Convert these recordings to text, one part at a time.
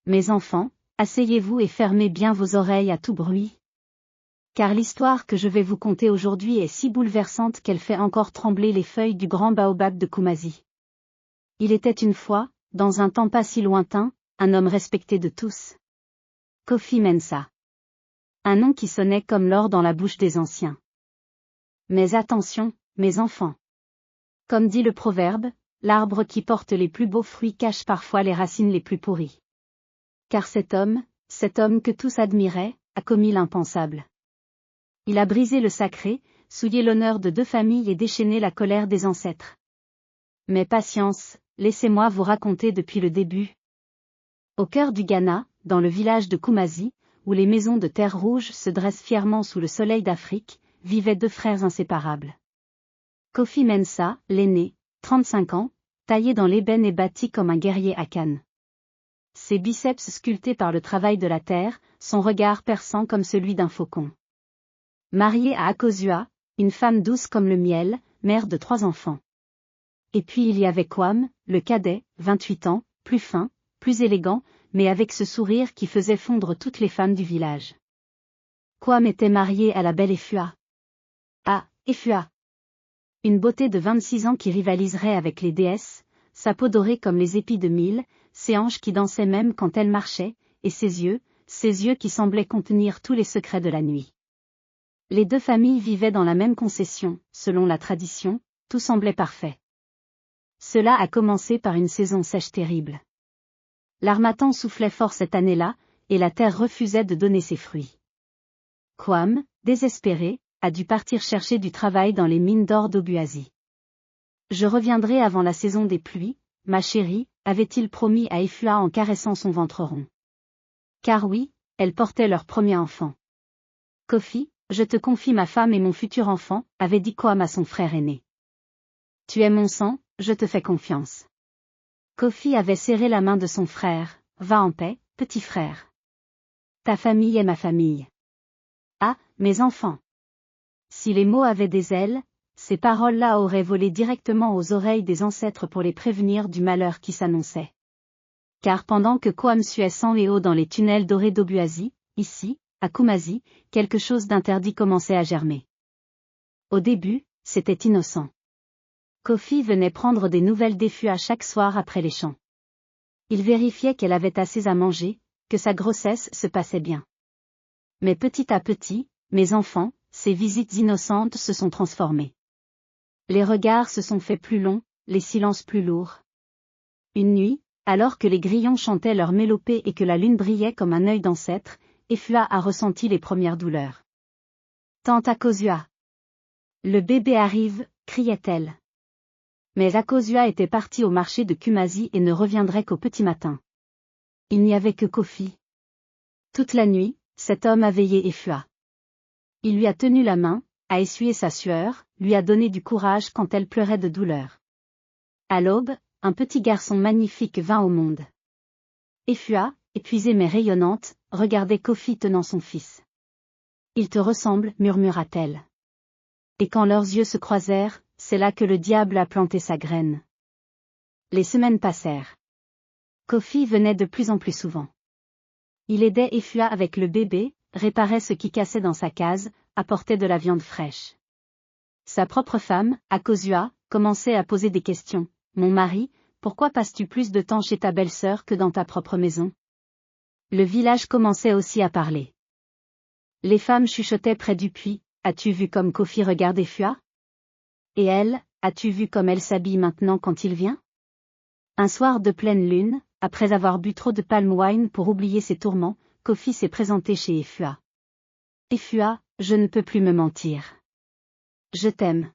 Mes enfants, asseyez-vous et fermez bien vos oreilles à tout bruit. Car l'histoire que je vais vous conter aujourd'hui est si bouleversante qu'elle fait encore trembler les feuilles du grand baobab de Kumasi. Il était une fois, dans un temps pas si lointain, un homme respecté de tous. Kofi Mensa. Un nom qui sonnait comme l'or dans la bouche des anciens. Mais attention, mes enfants. Comme dit le proverbe, l'arbre qui porte les plus beaux fruits cache parfois les racines les plus pourries. Car cet homme que tous admiraient, a commis l'impensable. Il a brisé le sacré, souillé l'honneur de 2 familles et déchaîné la colère des ancêtres. Mais patience, laissez-moi vous raconter depuis le début. Au cœur du Ghana, dans le village de Kumasi, où les maisons de terre rouge se dressent fièrement sous le soleil d'Afrique, vivaient 2 frères inséparables. Kofi Mensa, l'aîné, 35 ans, taillé dans l'ébène et bâti comme un guerrier Akan. Ses biceps sculptés par le travail de la terre, son regard perçant comme celui d'un faucon. Marié à Akosua, une femme douce comme le miel, mère de 3 enfants. Et puis il y avait Kwam, le cadet, 28 ans, plus fin, plus élégant, mais avec ce sourire qui faisait fondre toutes les femmes du village. Kwam était marié à la belle Efua. Ah, Efua! Une beauté de 26 ans qui rivaliserait avec les déesses, sa peau dorée comme les épis de mil, ses hanches qui dansaient même quand elle marchait, et ses yeux qui semblaient contenir tous les secrets de la nuit. Les 2 familles vivaient dans la même concession, selon la tradition, tout semblait parfait. Cela a commencé par une saison sèche terrible. L'harmattan soufflait fort cette année-là, et la terre refusait de donner ses fruits. Kwam, désespéré, a dû partir chercher du travail dans les mines d'or d'Obuasi. Je reviendrai avant la saison des pluies, ma chérie, avait-il promis à Efua en caressant son ventre rond. Car oui, elle portait leur premier enfant. Kofi, je te confie ma femme et mon futur enfant, avait dit Kwam à son frère aîné. Tu es mon sang, je te fais confiance. Kofi avait serré la main de son frère, va en paix, petit frère. Ta famille est ma famille. Ah, mes enfants. Si les mots avaient des ailes, ces paroles-là auraient volé directement aux oreilles des ancêtres pour les prévenir du malheur qui s'annonçait. Car pendant que Kwam suait sang et eau dans les tunnels dorés d'Obuasi, ici, à Kumasi, quelque chose d'interdit commençait à germer. Au début, c'était innocent. Kofi venait prendre des nouvelles d'Efua chaque soir après les chants. Il vérifiait qu'elle avait assez à manger, que sa grossesse se passait bien. Mais petit à petit, mes enfants, ces visites innocentes se sont transformées. Les regards se sont faits plus longs, les silences plus lourds. Une nuit, alors que les grillons chantaient leur mélopée et que la lune brillait comme un œil d'ancêtre, Efua a ressenti les premières douleurs. Tante Akosua. Le bébé arrive, criait-elle. Mais Akosua était parti au marché de Kumasi et ne reviendrait qu'au petit matin. Il n'y avait que Kofi. Toute la nuit, cet homme a veillé Efua. Il lui a tenu la main, a essuyé sa sueur, lui a donné du courage quand elle pleurait de douleur. À l'aube, un petit garçon magnifique vint au monde. Efua, épuisée mais rayonnante, regardait Kofi tenant son fils. Il te ressemble, murmura-t-elle. Et quand leurs yeux se croisèrent, c'est là que le diable a planté sa graine. Les semaines passèrent. Kofi venait de plus en plus souvent. Il aidait Efua avec le bébé, réparait ce qui cassait dans sa case, apportait de la viande fraîche. Sa propre femme, Akosua, commençait à poser des questions. Mon mari, pourquoi passes-tu plus de temps chez ta belle-sœur que dans ta propre maison? Le village commençait aussi à parler. Les femmes chuchotaient près du puits. As-tu vu comme Kofi regarde Efua? Et elle, as-tu vu comme elle s'habille maintenant quand il vient? Un soir de pleine lune, après avoir bu trop de palm wine pour oublier ses tourments, Kofi s'est présenté chez Efua. Efua, je ne peux plus me mentir. Je t'aime.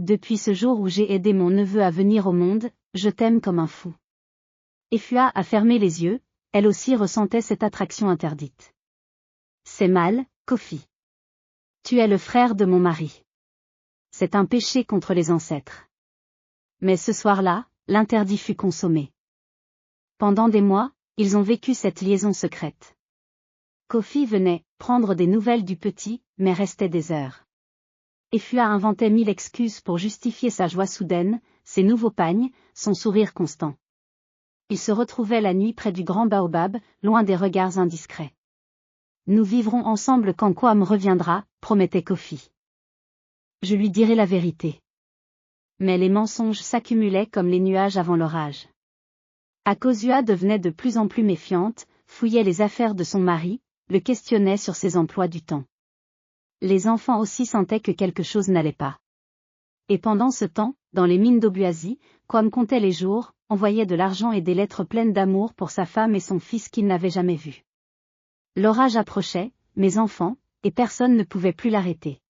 Depuis ce jour où j'ai aidé mon neveu à venir au monde, je t'aime comme un fou. Efua a fermé les yeux, elle aussi ressentait cette attraction interdite. C'est mal, Kofi. Tu es le frère de mon mari. C'est un péché contre les ancêtres. Mais ce soir-là, l'interdit fut consommé. Pendant des mois, ils ont vécu cette liaison secrète. Kofi venait prendre des nouvelles du petit, mais restait des heures. Efua inventait 1000 excuses pour justifier sa joie soudaine, ses nouveaux pagnes, son sourire constant. Ils se retrouvaient la nuit près du grand baobab, loin des regards indiscrets. Nous vivrons ensemble quand Kwam reviendra, promettait Kofi. Je lui dirai la vérité. Mais les mensonges s'accumulaient comme les nuages avant l'orage. Akosua devenait de plus en plus méfiante, fouillait les affaires de son mari, le questionnait sur ses emplois du temps. Les enfants aussi sentaient que quelque chose n'allait pas. Et pendant ce temps, dans les mines d'Obuasi, Kwam comptait les jours, envoyait de l'argent et des lettres pleines d'amour pour sa femme et son fils qu'il n'avait jamais vus. L'orage approchait, mes enfants, et personne ne pouvait plus l'arrêter.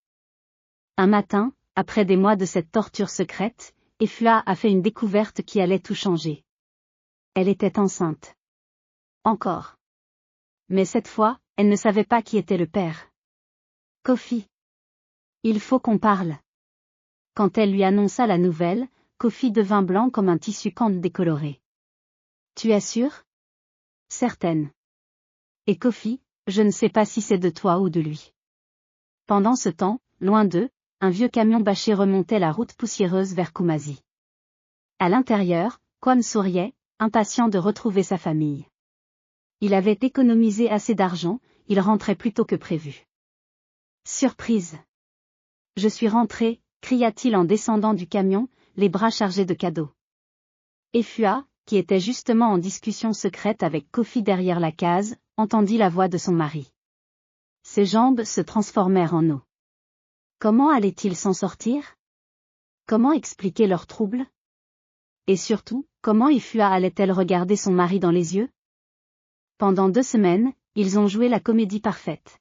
Un matin, après des mois de cette torture secrète, Efua a fait une découverte qui allait tout changer. Elle était enceinte. Encore. Mais cette fois, elle ne savait pas qui était le père. Kofi. Il faut qu'on parle. Quand elle lui annonça la nouvelle, Kofi devint blanc comme un tissu kente décoloré. Tu es sûre? Certaine. Et Kofi, je ne sais pas si c'est de toi ou de lui. Pendant ce temps, loin d'eux, un vieux camion bâché remontait la route poussiéreuse vers Kumasi. À l'intérieur, Kwam souriait, impatient de retrouver sa famille. Il avait économisé assez d'argent, il rentrait plus tôt que prévu. Surprise! Je suis rentré, cria-t-il en descendant du camion, les bras chargés de cadeaux. Efua, qui était justement en discussion secrète avec Kofi derrière la case, entendit la voix de son mari. Ses jambes se transformèrent en eau. Comment allait-il s'en sortir? Comment expliquer leur trouble? Et surtout, comment Efua allait-elle regarder son mari dans les yeux? Pendant 2 semaines, ils ont joué la comédie parfaite.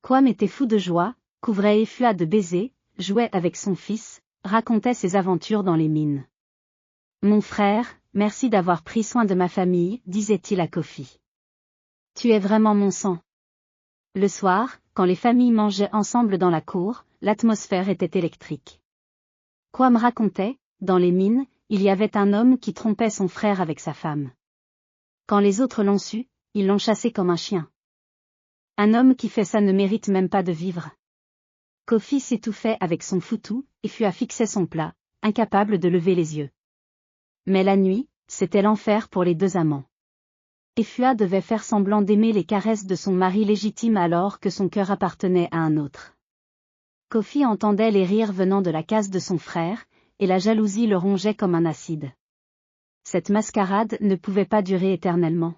Kwam était fou de joie, couvrait Efua de baisers, jouait avec son fils, racontait ses aventures dans les mines. Mon frère, merci d'avoir pris soin de ma famille, disait-il à Kofi. Tu es vraiment mon sang. Le soir, quand les familles mangeaient ensemble dans la cour, l'atmosphère était électrique. Kwam racontait, dans les mines, il y avait un homme qui trompait son frère avec sa femme. Quand les autres l'ont su, ils l'ont chassé comme un chien. Un homme qui fait ça ne mérite même pas de vivre. Kofi s'étouffait avec son foutou, et fut à fixer son plat, incapable de lever les yeux. Mais la nuit, c'était l'enfer pour les 2 amants. Efua devait faire semblant d'aimer les caresses de son mari légitime alors que son cœur appartenait à un autre. Kofi entendait les rires venant de la case de son frère, et la jalousie le rongeait comme un acide. Cette mascarade ne pouvait pas durer éternellement.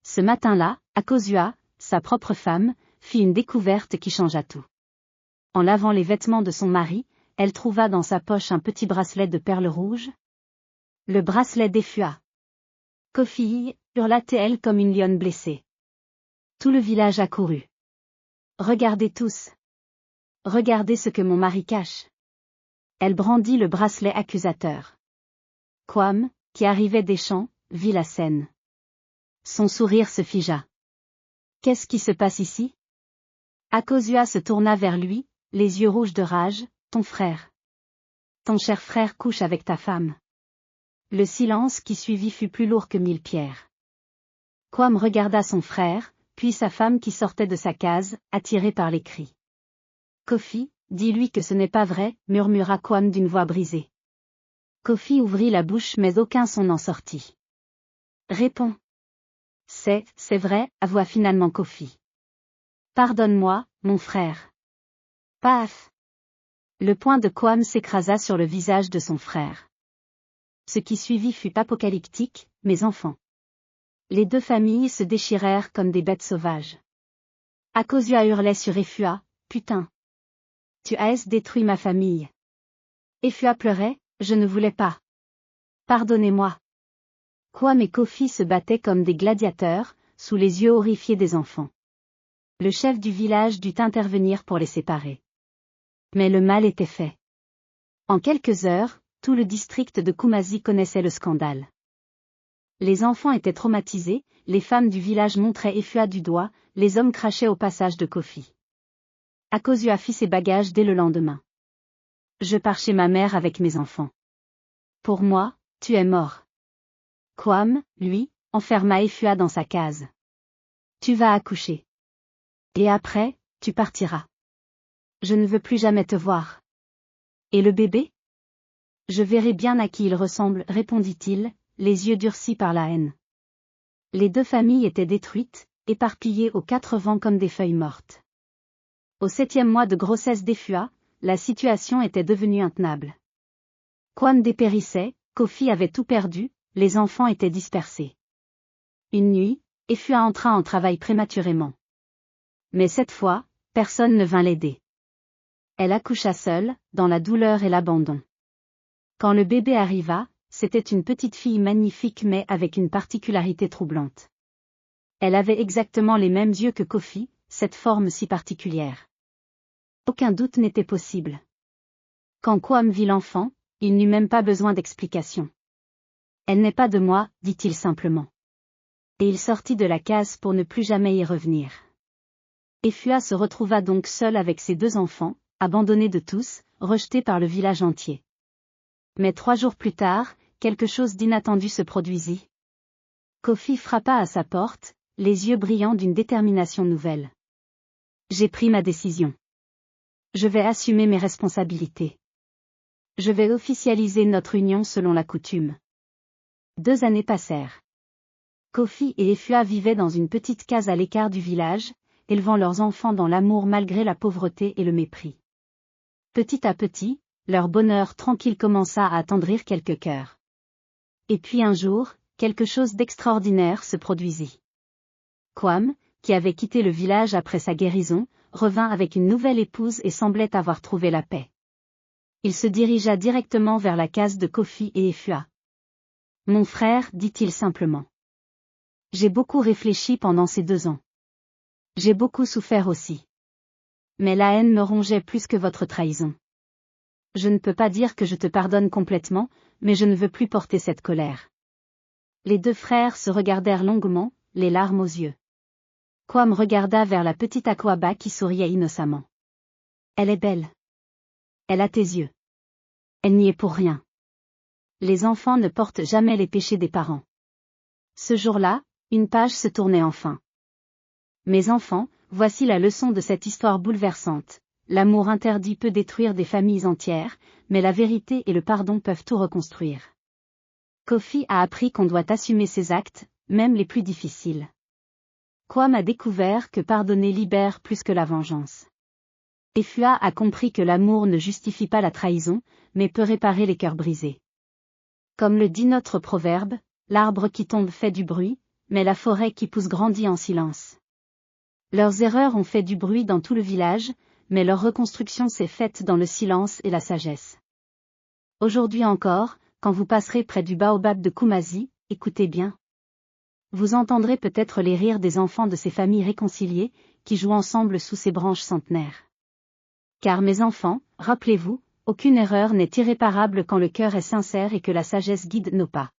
Ce matin-là, Akosua, sa propre femme, fit une découverte qui changea tout. En lavant les vêtements de son mari, elle trouva dans sa poche un petit bracelet de perles rouges. Le bracelet d'Efua. Kofi, hurla-t-elle comme une lionne blessée. Tout le village accourut. Regardez tous. Regardez ce que mon mari cache. Elle brandit le bracelet accusateur. Kwam, qui arrivait des champs, vit la scène. Son sourire se figea. Qu'est-ce qui se passe ici? Akosua se tourna vers lui, les yeux rouges de rage. Ton frère. Ton cher frère couche avec ta femme. Le silence qui suivit fut plus lourd que 1000 pierres. Kwam regarda son frère, puis sa femme qui sortait de sa case, attirée par les cris. Kofi, dis-lui que ce n'est pas vrai, murmura Kwam d'une voix brisée. Kofi ouvrit la bouche mais aucun son n'en sortit. Réponds. C'est vrai, avoua finalement Kofi. Pardonne-moi, mon frère. Paf. Le poing de Kwam s'écrasa sur le visage de son frère. Ce qui suivit fut apocalyptique, mes enfants. Les 2 familles se déchirèrent comme des bêtes sauvages. Akosua hurlait sur Efua, putain. Tu as détruit ma famille. Efua pleurait, je ne voulais pas. Pardonnez-moi. Kwam et Kofi se battaient comme des gladiateurs, sous les yeux horrifiés des enfants. Le chef du village dut intervenir pour les séparer. Mais le mal était fait. En quelques heures, tout le district de Kumasi connaissait le scandale. Les enfants étaient traumatisés, les femmes du village montraient Efua du doigt, les hommes crachaient au passage de Kofi. Akosua fit ses bagages dès le lendemain. Je pars chez ma mère avec mes enfants. Pour moi, tu es mort. Kwam, lui, enferma Efua dans sa case. Tu vas accoucher. Et après, tu partiras. Je ne veux plus jamais te voir. Et le bébé? Je verrai bien à qui il ressemble, répondit-il, les yeux durcis par la haine. Les deux familles étaient détruites, éparpillées aux quatre vents comme des feuilles mortes. Au 7e mois de grossesse d'Efua, la situation était devenue intenable. Kwam dépérissait, Kofi avait tout perdu, les enfants étaient dispersés. Une nuit, Efua entra en travail prématurément. Mais cette fois, personne ne vint l'aider. Elle accoucha seule, dans la douleur et l'abandon. Quand le bébé arriva, c'était une petite fille magnifique mais avec une particularité troublante. Elle avait exactement les mêmes yeux que Kofi, cette forme si particulière. Aucun doute n'était possible. Quand Kwam vit l'enfant, il n'eut même pas besoin d'explication. « Elle n'est pas de moi, dit-il simplement. Et il sortit de la case pour ne plus jamais y revenir. Efua se retrouva donc seule avec ses deux enfants, abandonnée de tous, rejetée par le village entier. Mais 3 jours plus tard, quelque chose d'inattendu se produisit. Kofi frappa à sa porte, les yeux brillants d'une détermination nouvelle. « J'ai pris ma décision. Je vais assumer mes responsabilités. Je vais officialiser notre union selon la coutume. » 2 années passèrent. Kofi et Efua vivaient dans une petite case à l'écart du village, élevant leurs enfants dans l'amour malgré la pauvreté et le mépris. Petit à petit, leur bonheur tranquille commença à attendrir quelques cœurs. Et puis un jour, quelque chose d'extraordinaire se produisit. Kwam, qui avait quitté le village après sa guérison, revint avec une nouvelle épouse et semblait avoir trouvé la paix. Il se dirigea directement vers la case de Kofi et Efua. « Mon frère, dit-il simplement. J'ai beaucoup réfléchi pendant ces 2 ans. J'ai beaucoup souffert aussi. Mais la haine me rongeait plus que votre trahison. Je ne peux pas dire que je te pardonne complètement, mais je ne veux plus porter cette colère. » Les 2 frères se regardèrent longuement, les larmes aux yeux. Kwam regarda vers la petite Akwaba qui souriait innocemment. « Elle est belle. Elle a tes yeux. Elle n'y est pour rien. Les enfants ne portent jamais les péchés des parents. » Ce jour-là, une page se tournait enfin. Mes enfants, voici la leçon de cette histoire bouleversante. L'amour interdit peut détruire des familles entières, mais la vérité et le pardon peuvent tout reconstruire. Kofi a appris qu'on doit assumer ses actes, même les plus difficiles. Kwam a découvert que pardonner libère plus que la vengeance. Efua a compris que l'amour ne justifie pas la trahison, mais peut réparer les cœurs brisés. Comme le dit notre proverbe, l'arbre qui tombe fait du bruit, mais la forêt qui pousse grandit en silence. Leurs erreurs ont fait du bruit dans tout le village, mais leur reconstruction s'est faite dans le silence et la sagesse. Aujourd'hui encore, quand vous passerez près du baobab de Kumasi, écoutez bien. Vous entendrez peut-être les rires des enfants de ces familles réconciliées, qui jouent ensemble sous ces branches centenaires. Car mes enfants, rappelez-vous, aucune erreur n'est irréparable quand le cœur est sincère et que la sagesse guide nos pas.